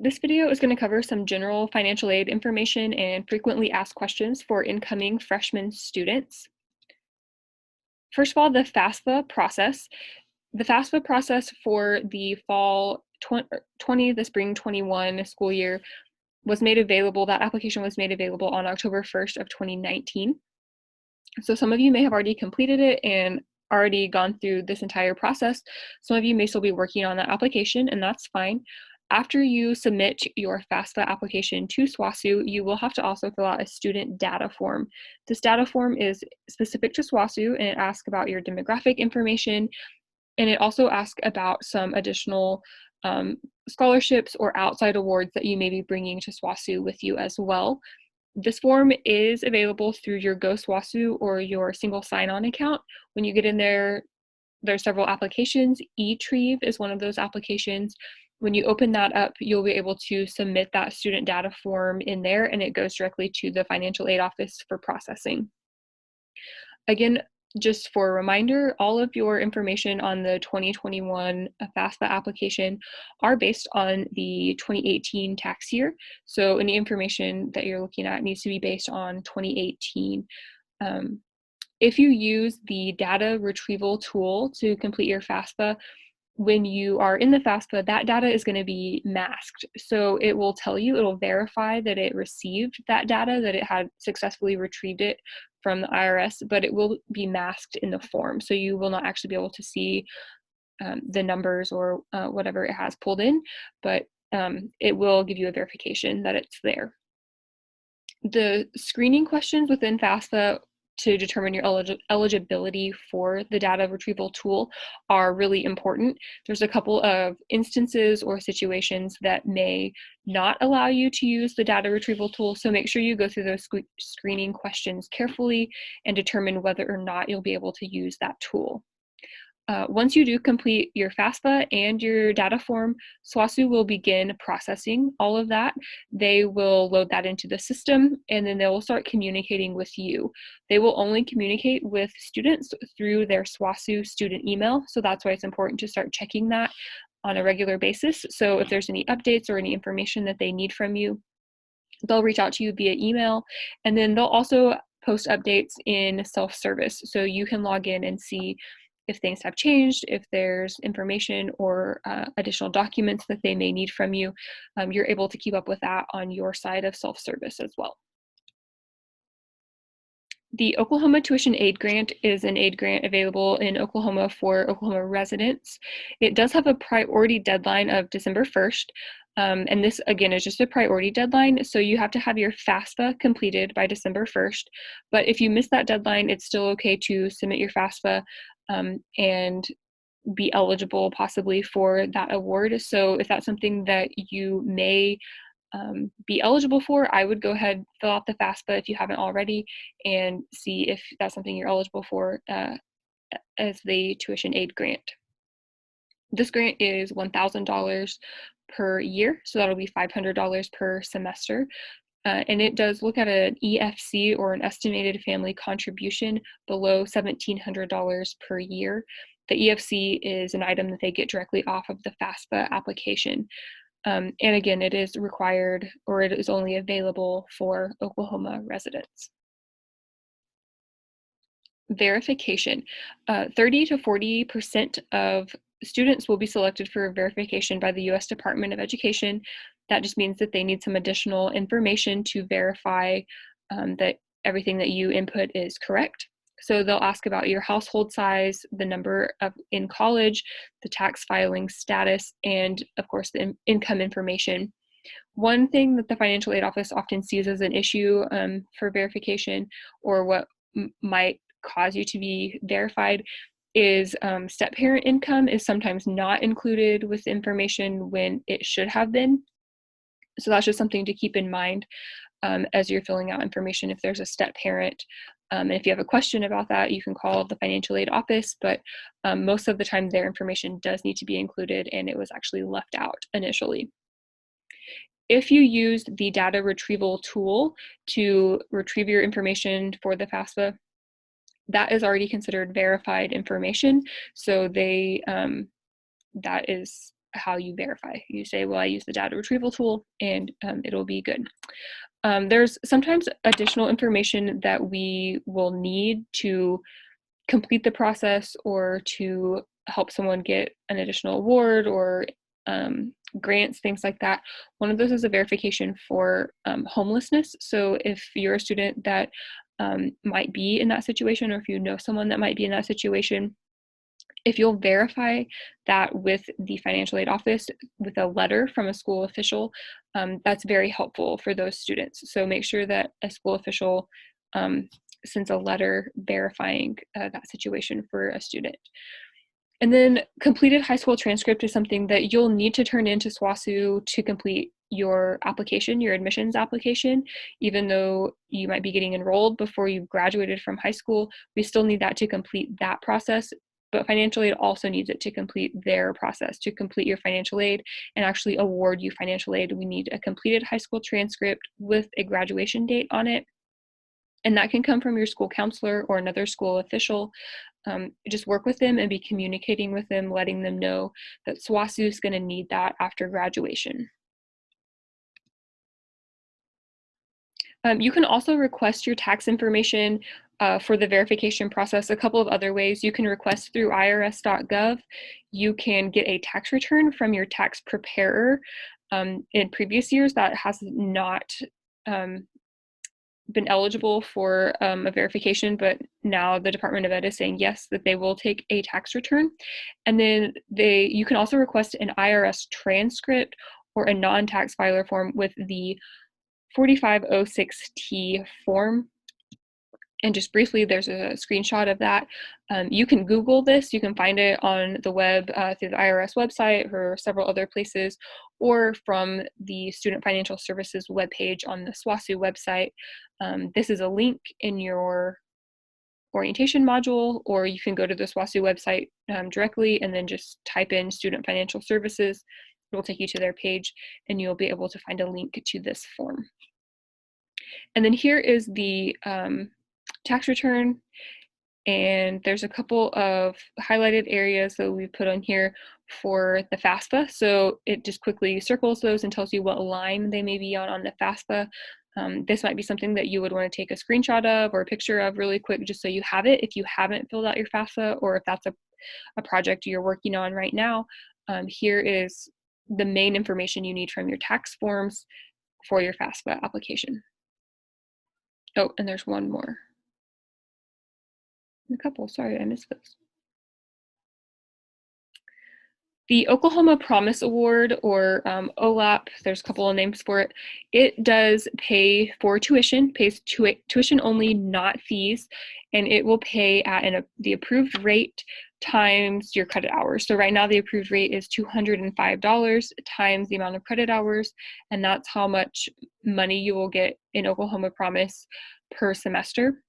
This video is going to cover some general financial aid information and frequently asked questions for incoming freshman students. First of all, the FAFSA process. The FAFSA process for the fall 20, the spring 21 school year was made available. That application was made available on October 1st of 2019. So some of you may have already completed it and already gone through this entire process. Some of you may still be working on that application, and that's fine. After you submit your FAFSA application to SWOSU, you will have to also fill out a student data form. This data form is specific to SWOSU, and it asks about your demographic information, and it also asks about some additional scholarships or outside awards that you may be bringing to SWOSU with you as well. This form is available through your GoSWOSU or your single sign-on account. When you get in there, there's several applications. eTrieve is one of those applications. When you open that up, you'll be able to submit that student data form in there, and it goes directly to the financial aid office for processing. Again, just for a reminder, all of your information on the 2021 FAFSA application are based on the 2018 tax year. So any information that you're looking at needs to be based on 2018. If you use the data retrieval tool to complete your FAFSA, when you are in the FAFSA, that data is going to be masked. So it will tell you, it'll verify that it received that data, that it had successfully retrieved it from the IRS, but it will be masked in the form. So you will not actually be able to see the numbers or whatever it has pulled in, but it will give you a verification that it's there. The screening questions within FAFSA to determine your eligibility for the data retrieval tool are really important. There's a couple of instances or situations that may not allow you to use the data retrieval tool, so make sure you go through those screening questions carefully and determine whether or not you'll be able to use that tool. Once you do complete your FAFSA and your data form, SWOSU will begin processing all of that. They will load that into the system, and then they will start communicating with you. They will only communicate with students through their SWOSU student email, so that's why it's important to start checking that on a regular basis. So if there's any updates or any information that they need from you, they'll reach out to you via email, and then they'll also post updates in self-service, so you can log in and see if things have changed, if there's information or additional documents that they may need from you. You're able to keep up with that on your side of self-service as well. The Oklahoma Tuition Aid Grant is an aid grant available in Oklahoma for Oklahoma residents. It does have a priority deadline of December 1st, and this again is just a priority deadline, so you have to have your FAFSA completed by December 1st, but if you miss that deadline, it's still okay to submit your FAFSA and be eligible possibly for that award. So if that's something that you may be eligible for, I would go ahead, fill out the FAFSA if you haven't already, and see if that's something you're eligible for as the tuition aid grant. This grant is $1,000 per year, so that'll be $500 per semester. And it does look at an EFC, or an estimated family contribution, below $1,700 per year. The EFC is an item that they get directly off of the FAFSA application. And again, it is required, or it is only available for Oklahoma residents. Verification. 30 to 40% of students will be selected for verification by the U.S. Department of Education. That just means that they need some additional information to verify that everything that you input is correct. So they'll ask about your household size, the number in college, the tax filing status, and of course the income information. One thing that the financial aid office often sees as an issue for verification, or what might cause you to be verified, is step-parent income is sometimes not included with information when it should have been. So that's just something to keep in mind as you're filling out information if there's a step-parent. And if you have a question about that, you can call the financial aid office, but most of the time their information does need to be included, and it was actually left out initially. If you used the data retrieval tool to retrieve your information for the FAFSA, that is already considered verified information. So that is how you verify. You say, well, I use the data retrieval tool, and it'll be good. There's sometimes additional information that we will need to complete the process or to help someone get an additional award or grants, things like that. One of those is a verification for homelessness. So if you're a student that might be in that situation, or if you know someone that might be in that situation, if you'll verify that with the financial aid office with a letter from a school official, that's very helpful for those students. So make sure that a school official sends a letter verifying that situation for a student. And then completed high school transcript is something that you'll need to turn into SWOSU to complete your application, your admissions application. Even though you might be getting enrolled before you've graduated from high school, we still need that to complete that process. But financial aid also needs it to complete their process. To complete your financial aid and actually award you financial aid, we need a completed high school transcript with a graduation date on it. And that can come from your school counselor or another school official. Just work with them and be communicating with them, letting them know that SWOSU is going to need that after graduation. You can also request your tax information for the verification process a couple of other ways. You can request through irs.gov. You can get a tax return from your tax preparer. In previous years, that has not been eligible for a verification, but now the Department of Ed is saying yes, that they will take a tax return. And then you can also request an IRS transcript or a non-tax filer form with the 4506T form. And just briefly, there's a screenshot of that. You can Google this. You can find it on the web through the IRS website or several other places, or from the Student Financial Services webpage on the SWOSU website. This is a link in your orientation module, or you can go to the SWOSU website directly and then just type in Student Financial Services. It will take you to their page, and you'll be able to find a link to this form. And then here is the tax return, and there's a couple of highlighted areas that we put on here for the FAFSA. So it just quickly circles those and tells you what line they may be on the FAFSA. This might be something that you would want to take a screenshot of or a picture of really quick, just so you have it if you haven't filled out your FAFSA, or if that's a project you're working on right now. Here is the main information you need from your tax forms for your FAFSA application. Oh, and there's one more. A couple, sorry, I missed those. The Oklahoma Promise Award, or OLAP, there's a couple of names for it. It does pay for tuition, pays tuition only, not fees, and it will pay at the approved rate times your credit hours. So right now the approved rate is $205 times the amount of credit hours, and that's how much money you will get in Oklahoma Promise per semester.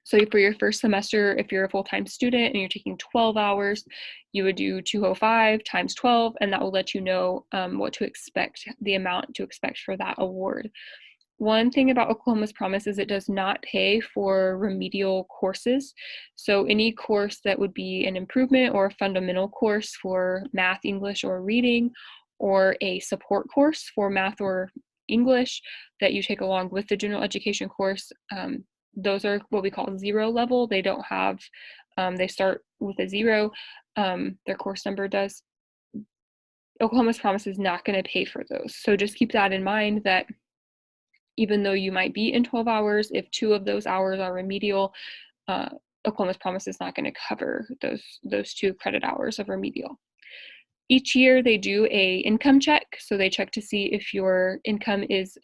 So for your first semester, if you're a full-time student and you're taking 12 hours, you would do 205 times 12, and that will let you know what to expect, the amount to expect for that award. One thing about Oklahoma's Promise is it does not pay for remedial courses. So any course that would be an improvement or a fundamental course for math, English, or reading, or a support course for math or English that you take along with the general education course, those are what we call 0 level. They don't have, they start with a 0, their course number does. Oklahoma's Promise is not going to pay for those. So just keep that in mind, that even though you might be in 12 hours, if 2 of those hours are remedial, Oklahoma's Promise is not going to cover those 2 credit hours of remedial. Each year they do a income check. So they check to see if your income is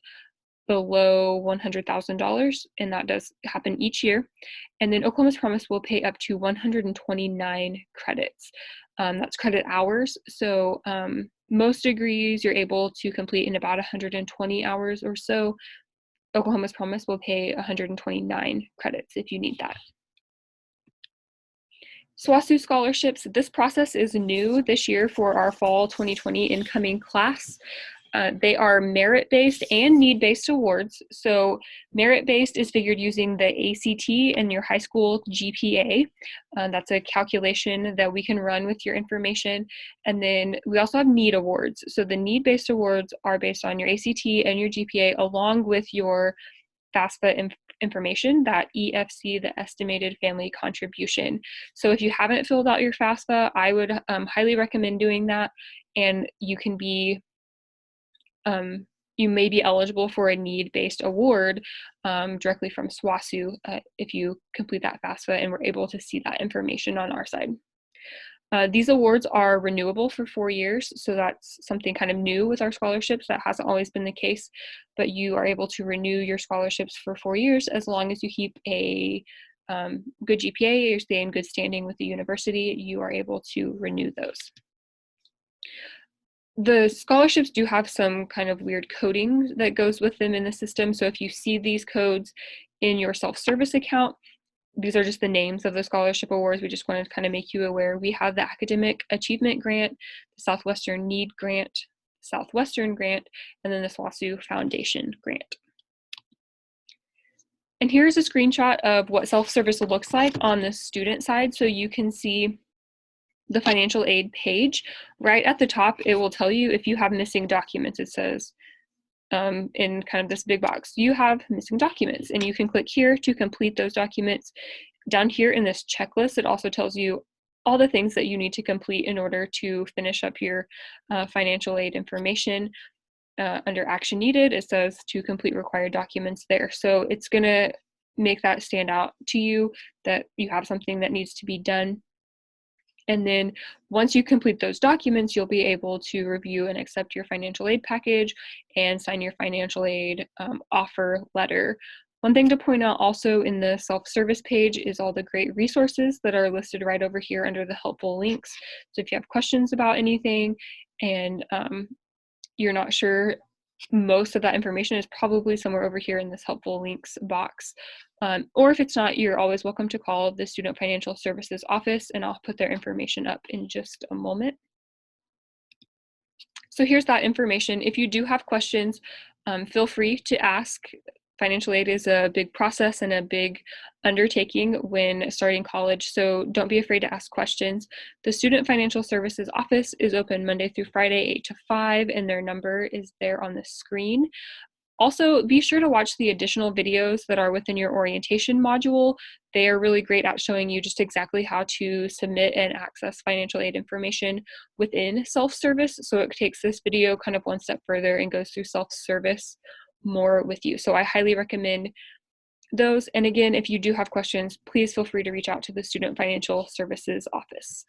below $100,000, and that does happen each year. And then Oklahoma's Promise will pay up to 129 credits. That's credit hours. So most degrees you're able to complete in about 120 hours or so. Oklahoma's Promise will pay 129 credits if you need that. SWOSU scholarships, this process is new this year for our fall 2020 incoming class. They are merit-based and need-based awards. So merit-based is figured using the ACT and your high school GPA. That's a calculation that we can run with your information. And then we also have need awards. So the need-based awards are based on your ACT and your GPA along with your FAFSA information, that EFC, the estimated family contribution. So if you haven't filled out your FAFSA, I would highly recommend doing that. And you can be you may be eligible for a need-based award directly from SWOSU if you complete that FAFSA and we're able to see that information on our side. These awards are renewable for 4 years, so that's something kind of new with our scholarships. That hasn't always been the case, but you are able to renew your scholarships for 4 years as long as you keep a good GPA or stay in good standing with the university. You are able to renew those. The scholarships do have some kind of weird coding that goes with them in the system. So if you see these codes in your self-service account, these are just the names of the scholarship awards. We just wanted to kind of make you aware. We have the Academic Achievement Grant, the Southwestern Need Grant, Southwestern Grant, and then the SWOSU Foundation Grant. And here's a screenshot of what self-service looks like on the student side. So you can see the financial aid page. Right at the top, it will tell you if you have missing documents. It says in kind of this big box, you have missing documents, and you can click here to complete those documents. Down here in this checklist, it also tells you all the things that you need to complete in order to finish up your financial aid information. Under action needed, it says to complete required documents there. So it's gonna make that stand out to you that you have something that needs to be done. And then once you complete those documents, you'll be able to review and accept your financial aid package and sign your financial aid offer letter. One thing to point out also in the self-service page is all the great resources that are listed right over here under the helpful links. So if you have questions about anything and you're not sure, most of that information is probably somewhere over here in this helpful links box. Or if it's not, you're always welcome to call the Student Financial Services office, and I'll put their information up in just a moment. So here's that information. If you do have questions, feel free to ask. Financial aid is a big process and a big undertaking when starting college, so don't be afraid to ask questions. The Student Financial Services office is open Monday through Friday, 8 to 5, and their number is there on the screen. Also, be sure to watch the additional videos that are within your orientation module. They are really great at showing you just exactly how to submit and access financial aid information within self-service. So it takes this video kind of one step further and goes through self-service more with you. So I highly recommend those. And again, if you do have questions, please feel free to reach out to the Student Financial Services office.